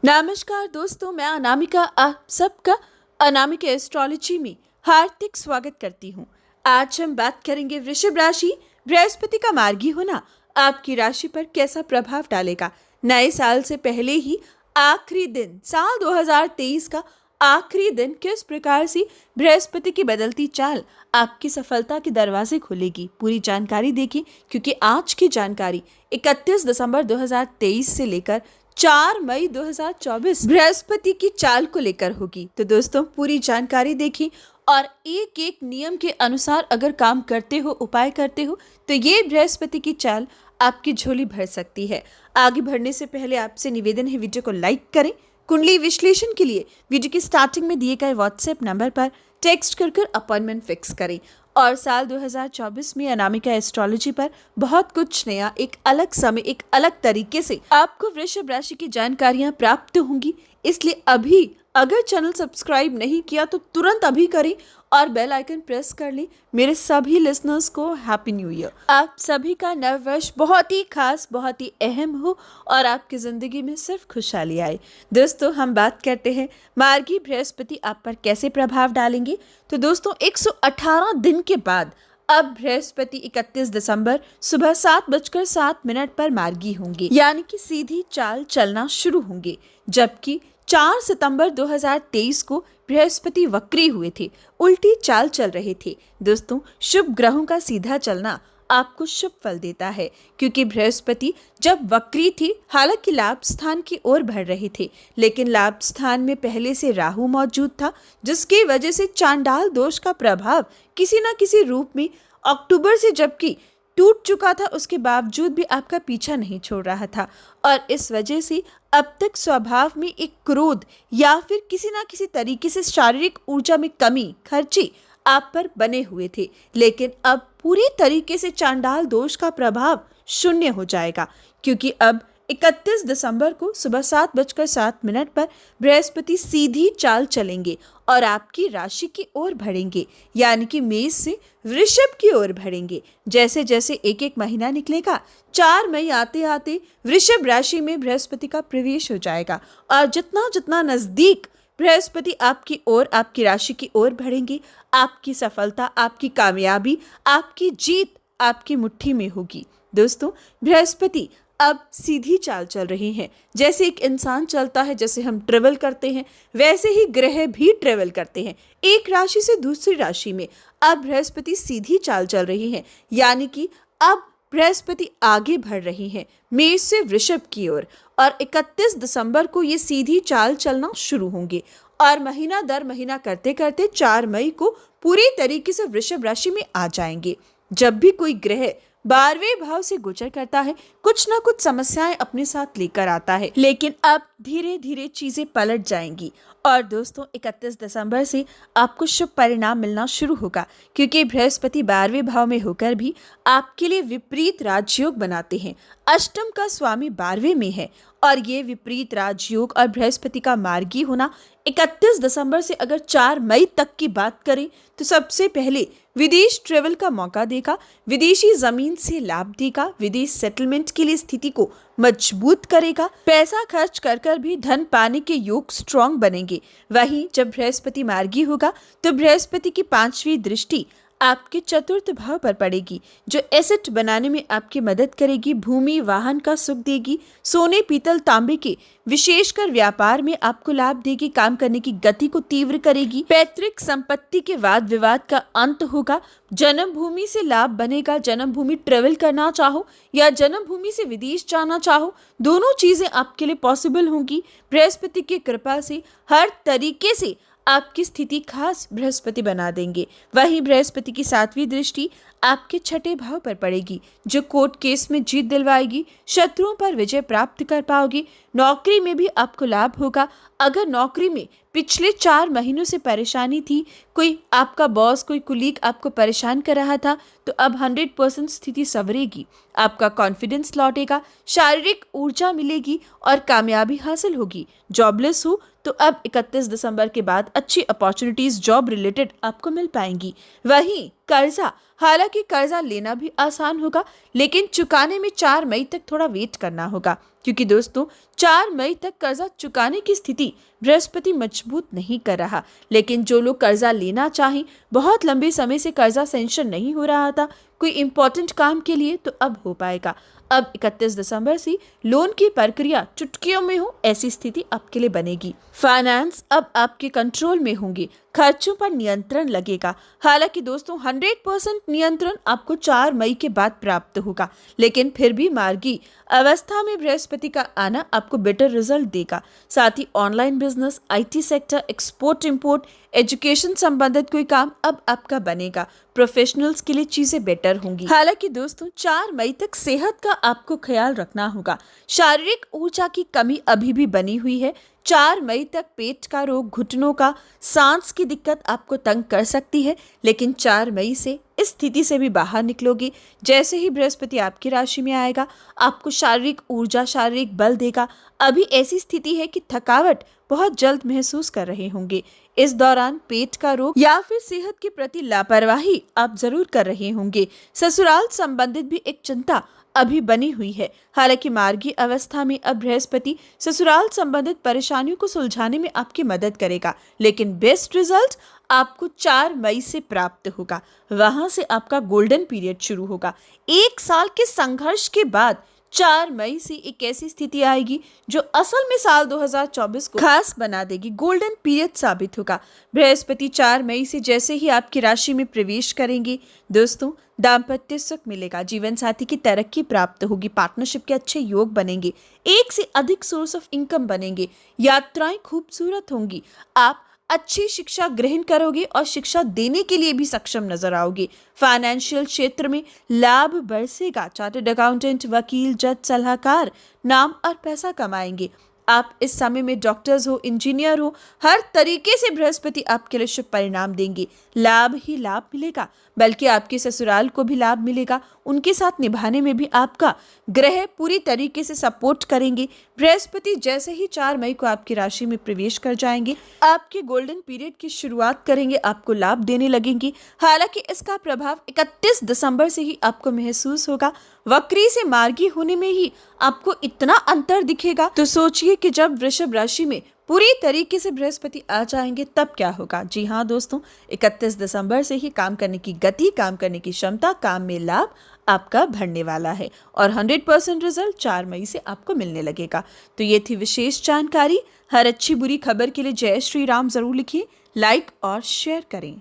नमस्कार दोस्तों, मैं अनामिका आप सबका अनामिका एस्ट्रोलॉजी में हार्दिक स्वागत करती हूँ। आज हम बात करेंगे वृषभ राशि, बृहस्पति का मार्गी होना आपकी राशि पर कैसा प्रभाव डालेगा। नए साल से पहले ही आखिरी दिन, साल 2023 का आखिरी दिन किस प्रकार से बृहस्पति की बदलती चाल आपकी सफलता के दरवाजे खोलेगी, पूरी जानकारी देखें, क्योंकि आज की जानकारी 31 दिसंबर 2023 से लेकर 4 मई 2024 बृहस्पति की चाल को लेकर होगी। तो दोस्तों, पूरी जानकारी देखिए और एक एक नियम के अनुसार अगर काम करते हो, उपाय करते हो, तो ये बृहस्पति की चाल आपकी झोली भर सकती है। आगे बढ़ने से पहले आपसे निवेदन है, वीडियो को लाइक करें। कुंडली विश्लेषण के लिए वीडियो की स्टार्टिंग में दिए गए व्हाट्सएप नंबर पर टेक्स्ट कर अपॉइंटमेंट फिक्स करें। और साल 2024 में अनामिका एस्ट्रोलॉजी पर बहुत कुछ नया, एक अलग समय, एक अलग तरीके से आपको वृषभ राशि की जानकारियां प्राप्त होंगी। इसलिए अभी अगर चैनल सब्सक्राइब नहीं किया तो तुरंत अभी करें और बेल आइकन प्रेस कर लें। मेरे सभी लिसनर्स को हैप्पी न्यू ईयर। आप सभी का नव वर्ष बहुत ही खास, बहुत ही अहम हो और आपकी जिंदगी में सिर्फ खुशहाली आए। दोस्तों, हम बात करते हैं मार्गी बृहस्पति आप पर कैसे प्रभाव डालेंगे। तो दोस्तों, 118 दिन के बाद अब बृहस्पति 31 दिसंबर सुबह 7:07 पर मार्गी होंगे, यानी कि सीधी चाल चलना शुरू होंगे। जबकि 4 सितंबर 2023 को बृहस्पति वक्री हुए थे, उल्टी चाल चल रहे थे। दोस्तों, शुभ ग्रहों का सीधा चलना आपको शुभ फल देता है, क्योंकि बृहस्पति जब वक्री थी, हालांकि लाभ स्थान की ओर बढ़ रहे थे, लेकिन लाभ स्थान में पहले से राहु मौजूद था, जिसकी वजह से चांडाल दोष का प्रभाव किसी न किसी रूप में अक्टूबर से जबकि टूट चुका था, उसके बावजूद भी आपका पीछा नहीं छोड़ रहा था। और इस वजह से अब तक स्वभाव में एक क्रोध या फिर किसी ना किसी तरीके से शारीरिक ऊर्जा में कमी, खर्ची आप पर बने हुए थे। लेकिन अब पूरी तरीके से चांडाल दोष का प्रभाव शून्य हो जाएगा, क्योंकि अब 31 दिसंबर को सुबह 7:07 पर बृहस्पति सीधी चाल चलेंगे और आपकी राशि की ओर बढ़ेंगे, यानी कि मेष से वृषभ की ओर बढ़ेंगे। जैसे जैसे एक एक महीना निकलेगा, 4 मई आते आते वृषभ राशि में बृहस्पति का प्रवेश हो जाएगा और जितना जितना नजदीक बृहस्पति आपकी ओर, आपकी राशि की ओर बढ़ेंगे, आपकी सफलता, आपकी कामयाबी, आपकी जीत आपकी मुट्ठी में होगी। दोस्तों, बृहस्पति अब सीधी चाल चल रही हैं। जैसे एक इंसान चलता है, जैसे हम ट्रेवल करते हैं, वैसे ही ग्रह भी ट्रेवल करते हैं एक राशि से दूसरी राशि में। अब बृहस्पति सीधी चाल चल रही हैं, यानी कि अब बृहस्पति आगे बढ़ रही हैं मेष से वृषभ की ओर, और 31 दिसंबर को ये सीधी चाल चलना शुरू होंगे और महीना दर महीना करते करते 4 मई को पूरी तरीके से वृषभ राशि में आ जाएंगे। जब भी कोई ग्रह 12वें भाव से गोचर करता है, कुछ ना कुछ समस्याएं अपने साथ लेकर आता है, लेकिन अब धीरे धीरे चीजें पलट जाएंगी। और दोस्तों, 31 दिसंबर से आपको शुभ परिणाम मिलना शुरू होगा, क्योंकि बृहस्पति 12वें भाव में होकर भी आपके लिए विपरीत राजयोग बनाते हैं। अष्टम का स्वामी 12वें में है और ये विपरीत राजयोग और बृहस्पति का मार्गी होना 31 दिसंबर से अगर 4 मई तक की बात करें तो सबसे पहले विदेश ट्रेवल का मौका देगा, विदेशी जमीन से लाभ देगा, विदेश सेटलमेंट के लिए स्थिति को मजबूत करेगा, पैसा खर्च कर भी धन पाने के योग स्ट्रॉन्ग बनेंगे। वहीं जब बृहस्पति मार्गी होगा तो बृहस्पति की 5वीं दृष्टि आपके चतुर्थ भाव पर पड़ेगी, जो एसेट बनाने में आपकी मदद करेगी, भूमि वाहन का सुख देगी, सोने पीतल तांबे के विशेषकर व्यापार में आपको लाभ देगी, काम करने की गति को तीव्र करेगी, पैतृक संपत्ति के वाद विवाद का अंत होगा, जन्मभूमि से लाभ बनेगा। जन्मभूमि ट्रेवल करना चाहो या जन्मभूमि से विदेश जाना चाहो, दोनों चीजें आपके लिए पॉसिबल होंगी। बृहस्पति की कृपा से हर तरीके से आपकी स्थिति खास बृहस्पति बना देंगे। वहीं बृहस्पति की 7वीं दृष्टि आपके 6ठे भाव पर पड़ेगी, जो कोर्ट केस में जीत दिलवाएगी, शत्रुओं पर विजय प्राप्त कर पाओगे। नौकरी में भी आपको लाभ होगा। अगर नौकरी में पिछले 4 महीनों से परेशानी थी, कोई आपका बॉस, कोई कुलीग आपको परेशान कर रहा था, तो अब 100% स्थिति संवरेगी, आपका कॉन्फिडेंस लौटेगा, शारीरिक ऊर्जा मिलेगी और कामयाबी हासिल होगी। जॉबलेस हो तो अब 31 दिसंबर के बाद अच्छी अपॉर्चुनिटीज जॉब रिलेटेड आपको मिल पाएंगी। वहीं कर्जा हालांकि कर्जा लेना भी आसान होगा, लेकिन चुकाने में 4 मई तक थोड़ा वेट करना होगा, क्योंकि दोस्तों 4 मई तक कर्जा चुकाने की स्थिति बृहस्पति मजबूत नहीं कर रहा। लेकिन जो लोग कर्जा लेना चाहें, बहुत लंबे समय से कर्जा सैंक्शन नहीं हो रहा था कोई इंपॉर्टेंट काम के लिए, तो अब हो पाएगा। अब 31 दिसंबर से लोन की प्रक्रिया चुटकियों में हो ऐसी स्थिति आपके लिए बनेगी। फाइनेंस अब आपके कंट्रोल में होंगे, खर्चों पर नियंत्रण लगेगा। हालांकि दोस्तों 100% नियंत्रण आपको 4 मई के बाद प्राप्त होगा, लेकिन फिर भी मार्गी अवस्था में बृहस्पति का आना आपको बेटर रिजल्ट देगा। साथ ही online business, IT sector, export import, education संबंधित कोई काम अब आपका बनेगा। प्रोफेशनल्स के लिए चीजें बेटर होंगी। हालांकि दोस्तों 4 मई तक सेहत का आपको ख्याल रखना होगा। शारीरिक ऊर्जा की कमी अभी भी बनी हुई है। 4 मई तक पेट का रोग, घुटनों का, सांस की दिक्कत आपको तंग कर सकती है, लेकिन 4 मई से इस स्थिति से भी बाहर निकलोगे। जैसे ही बृहस्पति आपकी राशि में आएगा, आपको शारीरिक ऊर्जा, शारीरिक बल देगा। अभी ऐसी स्थिति है कि थकावट बहुत जल्द महसूस कर रहे होंगे। इस दौरान पेट का रोग या फिर सेहत के प्रति लापरवाही आप जरूर कर रहे होंगे। ससुराल संबंधित भी एक चिंता अभी बनी हुई है। हालांकि मार्गी अवस्था में अब बृहस्पति ससुराल संबंधित परेशानियों को सुलझाने में आपकी मदद करेगा, लेकिन बेस्ट रिजल्ट आपको 4 मई से प्राप्त होगा। वहां से आपका गोल्डन पीरियड शुरू होगा। 1 साल के संघर्ष के बाद 4 मई से एक ऐसी स्थिति आएगी जो असल में साल 2024 को खास बना देगी, गोल्डन पीरियड साबित होगा। बृहस्पति 4 मई से जैसे ही आपकी राशि में प्रवेश करेंगे, दोस्तों दाम्पत्य सुख मिलेगा, जीवन साथी की तरक्की प्राप्त होगी, पार्टनरशिप के अच्छे योग बनेंगे, एक से अधिक सोर्स ऑफ इनकम बनेंगे, यात्राएं खूबसूरत होंगी, आप अच्छी शिक्षा ग्रहण करोगे और शिक्षा देने के लिए भी सक्षम नजर आओगे। फाइनेंशियल क्षेत्र में लाभ बरसेगा। चार्टर्ड अकाउंटेंट, वकील, जज, सलाहकार नाम और पैसा कमाएंगे। आप इस समय में डॉक्टर्स हो, इंजीनियर हो, हर तरीके से बृहस्पति आपके लिए शुभ परिणाम देंगे। लाभ ही लाभ मिलेगा, बल्कि आपके ससुराल को भी लाभ मिलेगा। उनके साथ निभाने में भी आपका ग्रह पूरी तरीके से सपोर्ट करेंगे। बृहस्पति जैसे ही 4 मई को आपकी राशि में प्रवेश कर जाएंगे, आपके गोल्डन पीरियड की शुरुआत करेंगे, आपको लाभ देने लगेंगे। हालांकि इसका प्रभाव 31 दिसंबर से ही आपको महसूस होगा। वक्री से मार्गी होने में ही आपको इतना अंतर दिखेगा, तो सोचिए कि जब वृषभ राशि में पूरी तरीके से बृहस्पति आ जाएंगे तब क्या होगा। जी हाँ दोस्तों, 31 दिसंबर से ही काम करने की गति, काम करने की क्षमता, काम में लाभ आपका बढ़ने वाला है और 100% रिजल्ट 4 मई से आपको मिलने लगेगा। तो ये थी विशेष जानकारी। हर अच्छी बुरी खबर के लिए जय श्री राम जरूर लिखिए, लाइक और शेयर करें।